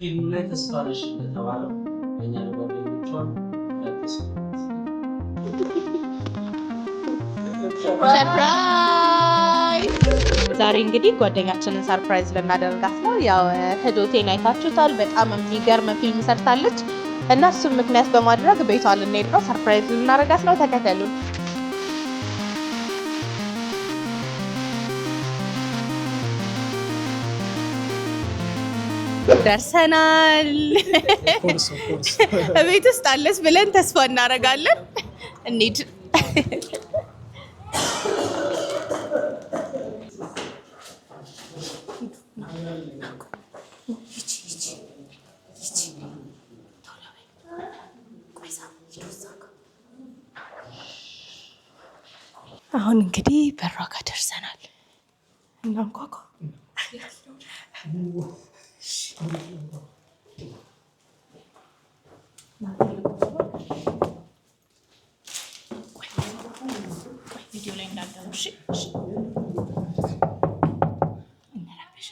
ፊልም ላይ ተስፋ ነሽ እንደተባለው በእኛ ለጓደኞቿን ሰርፕራይዝ! ዛሬ እንግዲህ ጓደኛችንን ሰርፕራይዝ ልናደርጋት ነው። ያው ህዶቴን አይታችሁታል። በጣም የሚገርም ፊልም ሰርታለች እና እሱም ምክንያት በማድረግ ቤቷ ልንሄድ ነው። ሰርፕራይዝ ልናደርጋት ነው። ተከተሉን። ደርሰናል። ቤት ውስጥ አለች ብለን ተስፋ እናደርጋለን። እንሂድ። አሁን እንግዲህ በሯ ጋር ደርሰናል። እናንኳኳ። ቪዲዮ ላይ እንዳልገቡ እንረብሻ።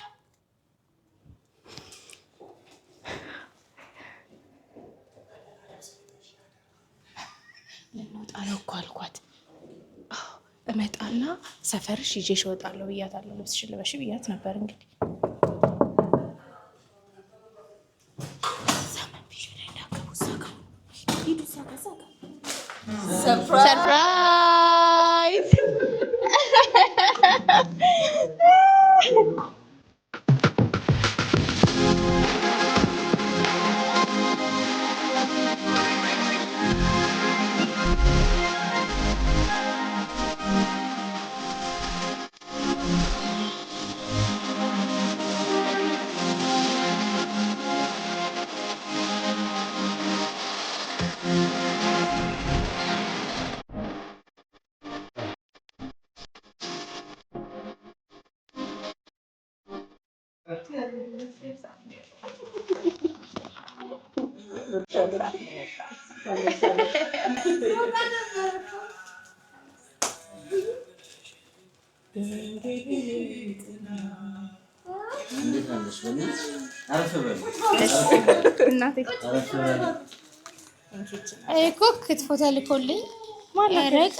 ልንወጣ ነው እኮ አልኳት። እመጣና ሰፈርሽ ይዤሽ እወጣለሁ ብያታለሁ። ልብስሽን ልበሽ ብያት ነበር። እንግዲህ ሰርፕራይዝ! እኮ ክትፎ ተልኮልኝ ማለት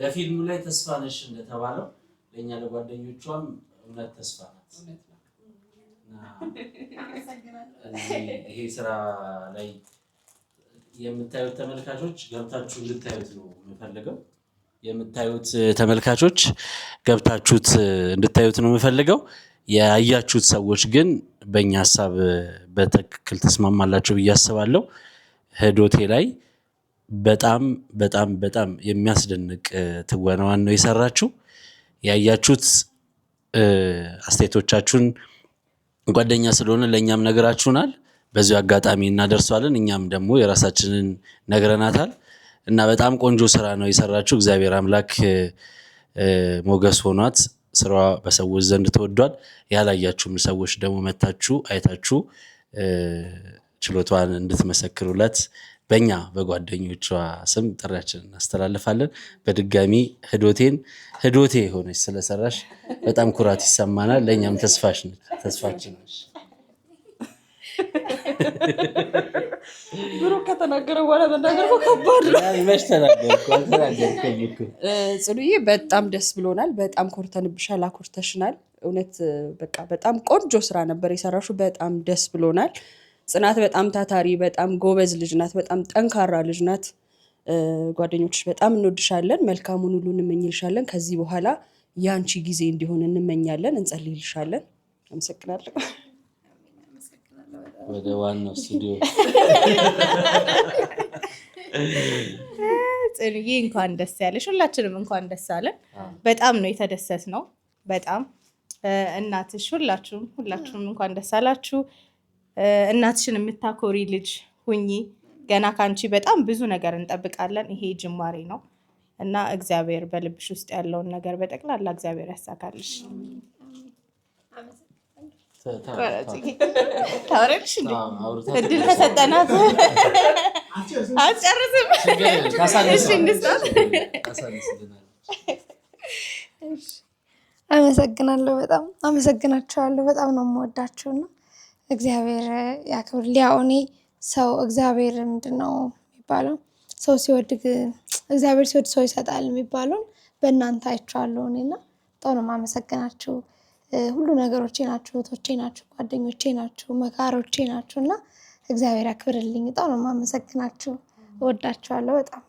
ለፊልሙ ላይ ተስፋ ነሽ እንደተባለው ለእኛ ለጓደኞቿም እውነት ተስፋ ናት። ይሄ ስራ ላይ የምታዩት ተመልካቾች ገብታችሁ እንድታዩት ነው የምፈልገው። የምታዩት ተመልካቾች ገብታችሁት እንድታዩት ነው የምፈልገው። ያያችሁት ሰዎች ግን በእኛ ሀሳብ በትክክል ተስማማላችሁ ብዬ አስባለሁ። ህዶቴ ላይ በጣም በጣም በጣም የሚያስደንቅ ትወናዋን ነው የሰራችሁ። ያያችሁት አስተያየቶቻችሁን ጓደኛ ስለሆነ ለእኛም ነገራችሁናል። በዚሁ አጋጣሚ እናደርሷለን። እኛም ደግሞ የራሳችንን ነግረናታል እና በጣም ቆንጆ ስራ ነው የሰራችሁ። እግዚአብሔር አምላክ ሞገስ ሆኗት ስራዋ በሰዎች ዘንድ ተወዷል። ያላያችሁም ሰዎች ደግሞ መታችሁ አይታችሁ ችሎታዋን እንድትመሰክሩላት በእኛ በጓደኞቿ ስም ጥሪያችንን እናስተላልፋለን። በድጋሚ ህዶቴ ሆነች ስለሰራሽ በጣም ኩራት ይሰማናል። ለእኛም ተስፋችን ነች። ብሩክ ከተናገረ በኋላ መናገር ከባድ ነው። መች ተናገርኩ አልተናገርኩም እኮ። ጽኑዬ በጣም ደስ ብሎናል። በጣም ኮርተንብሻል፣ አኮርተሽናል። እውነት በቃ በጣም ቆንጆ ስራ ነበር የሰራሽው። በጣም ደስ ብሎናል። ጽናት በጣም ታታሪ፣ በጣም ጎበዝ ልጅ ናት። በጣም ጠንካራ ልጅ ናት። ጓደኞችሽ በጣም እንወድሻለን። መልካሙን ሁሉ እንመኝልሻለን። ከዚህ በኋላ ያንቺ ጊዜ እንዲሆን እንመኛለን፣ እንጸልይልሻለን። አመሰግናለሁ። ወደ ዋናው ስቱዲዮ ጽኑዬ እንኳን ደስ ያለሽ። ሁላችንም እንኳን ደስ አለን። በጣም ነው የተደሰትነው። በጣም እናትሽ፣ ሁላችሁም እንኳን ደስ አላችሁ። እናትሽን የምታኮሪ ልጅ ሁኚ። ገና ካንቺ በጣም ብዙ ነገር እንጠብቃለን። ይሄ ጅማሬ ነው እና እግዚአብሔር በልብሽ ውስጥ ያለውን ነገር በጠቅላላ እግዚአብሔር ያሳካልሽ። ታወራለሽ እንዴ? እድል ከሰጠናት አልጨርስም። አመሰግናለሁ። በጣም አመሰግናቸዋለሁ። በጣም ነው የምወዳችሁና እግዚአብሔር ያክብር። ሊያውኔ ሰው እግዚአብሔር ምንድነው የሚባለው? ሰው ሲወድ እግዚአብሔር ሲወድ ሰው ይሰጣል የሚባለውን በእናንተ አይቼዋለሁ እኔና በጣም ነው የማመሰግናችሁ። ሁሉ ነገሮቼ ናችሁ፣ እህቶቼ ናችሁ፣ ጓደኞቼ ናችሁ፣ መካሮቼ ናችሁ እና እግዚአብሔር ያክብርልኝ። በጣም ነው የማመሰግናችሁ። እወዳችኋለሁ በጣም።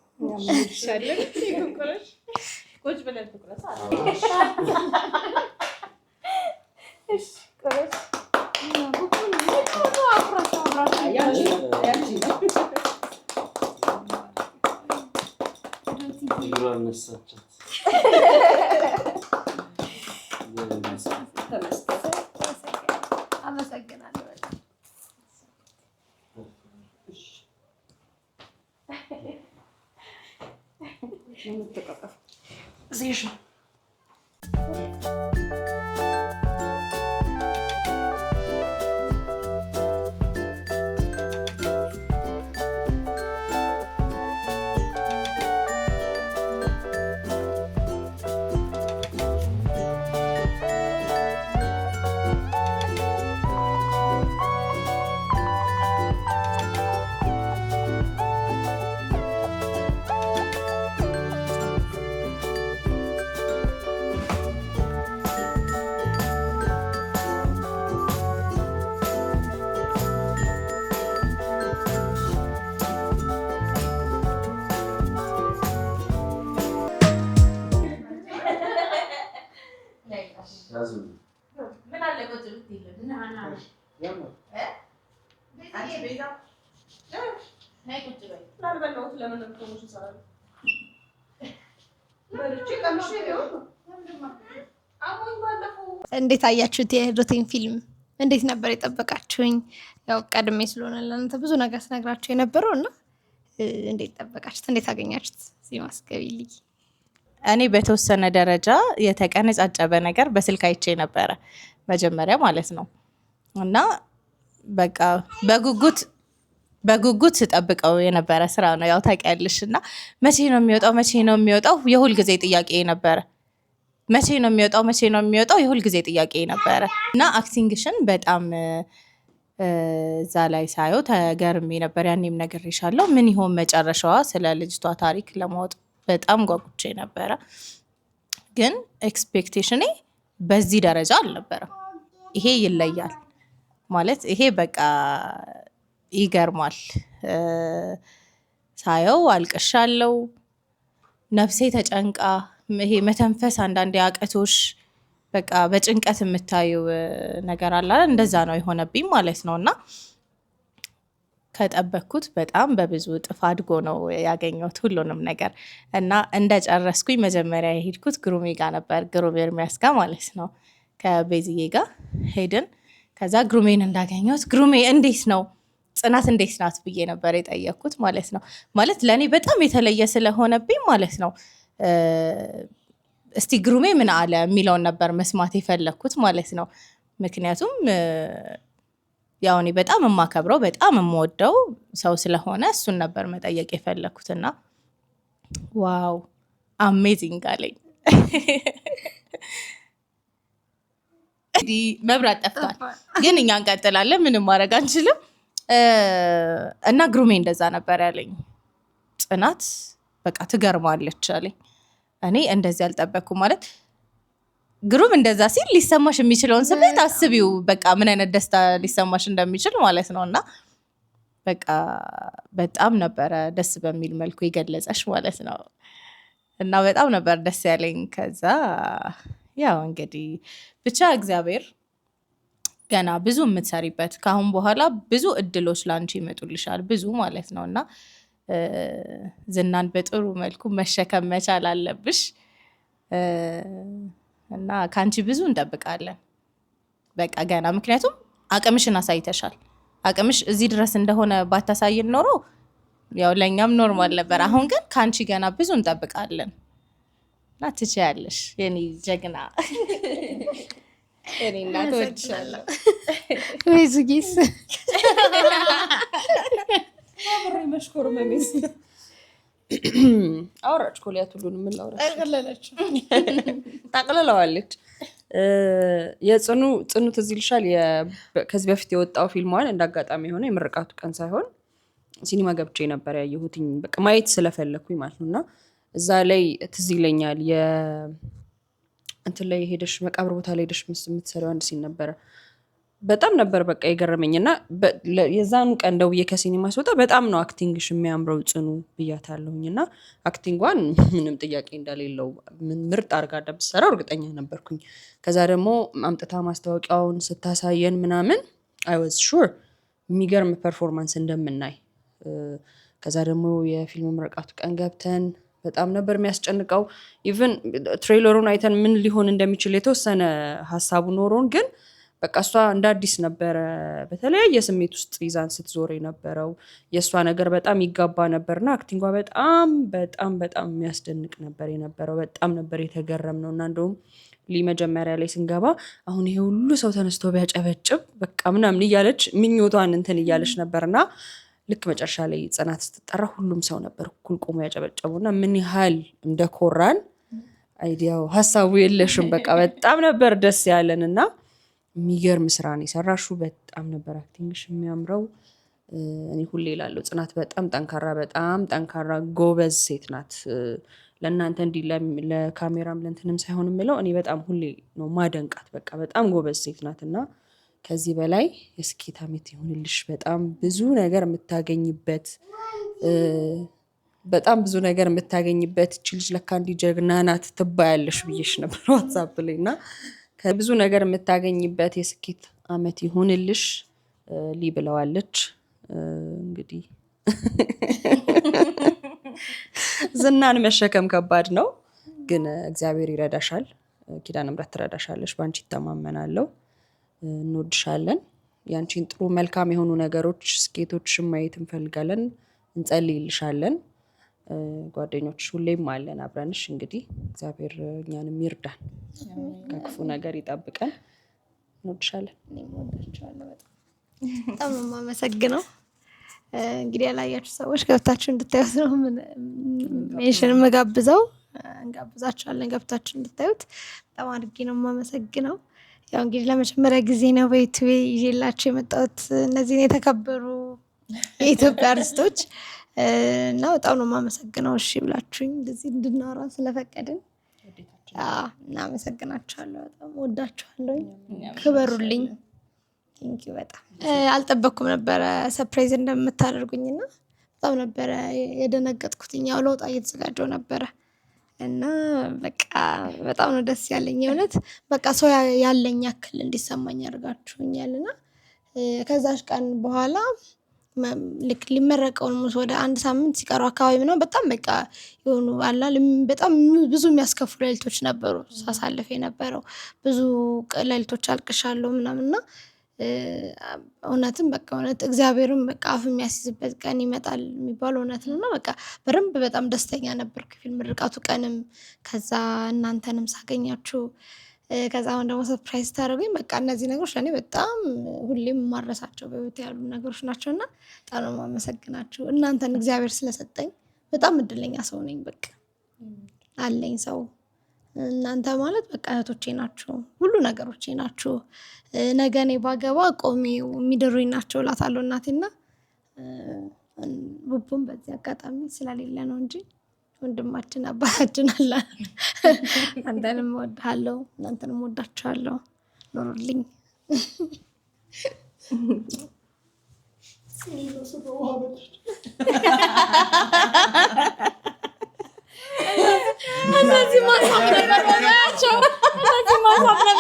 አመሰግናለሁ በጣም። እንዴት አያችሁት? የህይወቴን ፊልም እንዴት ነበር የጠበቃችሁኝ? ያው ቀድሜ ስለሆነ ለእናንተ ብዙ ነገር ስነግራችሁ የነበረው እና እንዴት ጠበቃችሁት? እንዴት አገኛችሁት? ሲማስገቢልኝ እኔ በተወሰነ ደረጃ የተቀነጫጨበ ነገር በስልክ አይቼ ነበረ መጀመሪያ ማለት ነው እና በቃ በጉጉት ጠብቀው የነበረ ስራ ነው። ያው ታውቂያለሽ እና መቼ ነው የሚወጣው የሁል ጊዜ ጥያቄ ነበረ። መቼ ነው የሚወጣው የሁል ጊዜ ጥያቄ ነበረ እና አክቲንግሽን በጣም እዛ ላይ ሳየው ተገርሜ ነበር። ያኔም ነግሬሻለሁ። ምን ይሆን መጨረሻዋ ስለ ልጅቷ ታሪክ ለማወቅ በጣም ጓጉቼ ነበረ። ግን ኤክስፔክቴሽኔ በዚህ ደረጃ አልነበረም። ይሄ ይለያል ማለት ይሄ በቃ ይገርማል። ሳየው አልቅሻለሁ። ነፍሴ ተጨንቃ ይሄ መተንፈስ አንዳንዴ አቅቶሽ በቃ በጭንቀት የምታየው ነገር አለ። እንደዛ ነው የሆነብኝ ማለት ነው እና ከጠበቅኩት በጣም በብዙ እጥፍ አድጎ ነው ያገኘሁት ሁሉንም ነገር እና እንደጨረስኩኝ መጀመሪያ የሄድኩት ግሩሜ ጋር ነበር። ግሩሜ ኤርሚያስ ጋር ማለት ነው። ከቤዝዬ ጋር ሄድን። ከዛ ግሩሜን እንዳገኘሁት ግሩሜ እንዴት ነው ጽናት እንዴት ናት ብዬ ነበር የጠየቅኩት ማለት ነው። ማለት ለእኔ በጣም የተለየ ስለሆነብኝ ማለት ነው እስቲ ግሩሜ ምን አለ የሚለውን ነበር መስማት የፈለግኩት ማለት ነው። ምክንያቱም ያው እኔ በጣም የማከብረው በጣም የምወደው ሰው ስለሆነ እሱን ነበር መጠየቅ የፈለግኩትና ዋው አሜዚንግ አለኝ። እንግዲህ መብራት ጠፍቷል፣ ግን እኛ እንቀጥላለን። ምንም ማድረግ አንችልም። እና ግሩሜ እንደዛ ነበር ያለኝ። ጽናት በቃ ትገርማለች አለኝ። እኔ እንደዚህ አልጠበቅኩም ማለት ግሩም እንደዛ ሲል ሊሰማሽ የሚችለውን ስሜት አስቢው። በቃ ምን አይነት ደስታ ሊሰማሽ እንደሚችል ማለት ነው። እና በቃ በጣም ነበረ ደስ በሚል መልኩ የገለጸሽ ማለት ነው። እና በጣም ነበር ደስ ያለኝ። ከዛ ያው እንግዲህ ብቻ እግዚአብሔር ገና ብዙ የምትሰሪበት ከአሁን በኋላ ብዙ እድሎች ላንቺ ይመጡልሻል፣ ብዙ ማለት ነው። እና ዝናን በጥሩ መልኩ መሸከም መቻል አለብሽ። እና ከአንቺ ብዙ እንጠብቃለን በቃ ገና። ምክንያቱም አቅምሽን አሳይተሻል። አቅምሽ እዚህ ድረስ እንደሆነ ባታሳይን ኖሮ ያው ለእኛም ኖርማል ነበር። አሁን ግን ከአንቺ ገና ብዙ እንጠብቃለን እና ትችያለሽ የኔ ጀግና። የኔ እናት እወድሻለሁ። ወይዙጊስ አብሬ መሽኮር መሜስ አወራች ኮሊያት ሁሉንም ምን ላውራች ታቅልለዋለች። ጽኑ ትዝ ይልሻል? ከዚህ በፊት የወጣው ፊልሟን እንዳጋጣሚ የሆነ የምርቃቱ ቀን ሳይሆን ሲኒማ ገብቼ ነበር ያየሁትኝ። በቃ ማየት ስለፈለኩኝ ማለት ነው። እና እዛ ላይ ትዝ ይለኛል እንትን ላይ ሄደሽ መቃብር ቦታ ላይ ሄደሽ የምትሰሪው አንድ ሲን ነበረ። በጣም ነበር በቃ የገረመኝ። እና የዛኑ ቀን ደውዬ ከሲኒማ ስወጣ በጣም ነው አክቲንግሽ የሚያምረው ጽኑ ብያታለሁኝ። እና አክቲንጓን ምንም ጥያቄ እንደሌለው ምርጥ አድርጋ እንደምትሰራው እርግጠኛ ነበርኩኝ። ከዛ ደግሞ አምጥታ ማስታወቂያውን ስታሳየን ምናምን አይ ዋዝ ሹር የሚገርም ፐርፎርማንስ እንደምናይ። ከዛ ደግሞ የፊልም ምርቃቱ ቀን ገብተን በጣም ነበር የሚያስጨንቀው። ኢቭን ትሬለሩን አይተን ምን ሊሆን እንደሚችል የተወሰነ ሀሳቡ ኖሮን ግን በቃ እሷ እንደ አዲስ ነበረ በተለያየ ስሜት ውስጥ ይዛን ስትዞር የነበረው። የእሷ ነገር በጣም ይጋባ ነበርና አክቲንጓ በጣም በጣም በጣም የሚያስደንቅ ነበር የነበረው። በጣም ነበር የተገረምነው። እና እንደውም መጀመሪያ ላይ ስንገባ አሁን ይሄ ሁሉ ሰው ተነስቶ ቢያጨበጭብ በቃ ምናምን እያለች ምኞቷን እንትን እያለች ነበርና ልክ መጨረሻ ላይ ጽናት ስትጠራ ሁሉም ሰው ነበር እኩል ቆሞ ያጨበጨቡና ምን ያህል እንደኮራን አይዲያው ሀሳቡ የለሽም። በቃ በጣም ነበር ደስ ያለን። እና የሚገርም ስራ ነው የሰራሽው። በጣም ነበር አክቲንግሽ የሚያምረው። እኔ ሁሌ እላለሁ ጽናት በጣም ጠንካራ ጎበዝ ሴት ናት። ለእናንተ እንዲህ ለካሜራም ለእንትንም ሳይሆን የምለው እኔ በጣም ሁሌ ነው ማደንቃት። በቃ በጣም ጎበዝ ሴት ናት። እና ከዚህ በላይ የስኬት ዓመት ይሁንልሽ። በጣም ብዙ ነገር የምታገኝበት እቺ ልጅ ለካ እንዲህ ጀግና ናት ትባያለሽ ብዬሽ ነበር ዋትሳፕ ላይ። እና ከብዙ ነገር የምታገኝበት የስኬት ዓመት ይሁንልሽ ብለዋለች። እንግዲህ ዝናን መሸከም ከባድ ነው፣ ግን እግዚአብሔር ይረዳሻል። ኪዳነ ምሕረት ትረዳሻለች። በአንቺ ይተማመናለሁ። እንወድሻለን። ያንቺን ጥሩ መልካም የሆኑ ነገሮች ስኬቶችሽን ማየት እንፈልጋለን። እንጸልይልሻለን። ጓደኞች ሁሌም አለን አብረንሽ። እንግዲህ እግዚአብሔር እኛንም ይርዳን፣ ከክፉ ነገር ይጠብቀን። እንወድሻለን። በጣም ነው የማመሰግነው። እንግዲህ ያላያችሁ ሰዎች ገብታችሁ እንድታዩት ነው ሜንሽን የምጋብዘው። እንጋብዛችኋለን ገብታችሁ እንድታዩት። በጣም አድርጌ ነው የማመሰግነው። ያው እንግዲህ ለመጀመሪያ ጊዜ ነው በዩቲዩብ ይዤላችሁ የመጣሁት እነዚህን የተከበሩ የኢትዮጵያ አርቲስቶች እና በጣም ነው የማመሰግነው። እሺ ብላችሁኝ እንደዚህ እንድናወራ ስለፈቀድን እናመሰግናችኋለሁ። በጣም ወዳችኋለሁ። ክበሩልኝ። ቴንኪው። በጣም አልጠበቅኩም ነበረ ሰርፕራይዝ እንደምታደርጉኝና በጣም ነበረ የደነገጥኩትኝ። ያው ለውጣ እየተዘጋጀው ነበረ እና በቃ በጣም ነው ደስ ያለኝ። የእውነት በቃ ሰው ያለኝ ያክል እንዲሰማኝ አድርጋችሁኛልና ከዛሽ ቀን በኋላ ልክ ሊመረቀውን ወደ 1 ሳምንት ሲቀሩ አካባቢ ምናምን በጣም በቃ የሆኑ በጣም ብዙ የሚያስከፍሉ ሌሊቶች ነበሩ ሳሳልፍ የነበረው። ብዙ ሌሊቶች አልቅሻለሁ ምናምንና እውነትም በቃ እውነት እግዚአብሔርም በቃ አፍ የሚያስይዝበት ቀን ይመጣል የሚባለው እውነት ነውና በቃ በደንብ በጣም ደስተኛ ነበርኩ ፊልም ምርቃቱ ቀንም፣ ከዛ እናንተንም ሳገኛችሁ፣ ከዛ አሁን ደግሞ ሰርፕራይዝ ታደርጉኝ። በቃ እነዚህ ነገሮች ለእኔ በጣም ሁሌም የማረሳቸው በህይወቴ ያሉ ነገሮች ናቸውና በጣም ነው የማመሰግናችሁ። እናንተን እግዚአብሔር ስለሰጠኝ በጣም እድለኛ ሰው ነኝ። በቃ አለኝ ሰው እናንተ ማለት በቃ እህቶቼ ናችሁ፣ ሁሉ ነገሮቼ ናችሁ። ነገ እኔ ባገባ ቆሜ የሚድሩኝ ናቸው እላታለሁ እናቴና ቡቡም በዚህ አጋጣሚ ስለሌለ ነው እንጂ ወንድማችን አባታችን አለ። አንተንም እወድሃለሁ፣ እናንተንም እወዳችኋለሁ። ኑሩልኝ። እነዚህ ማሳብ ነገር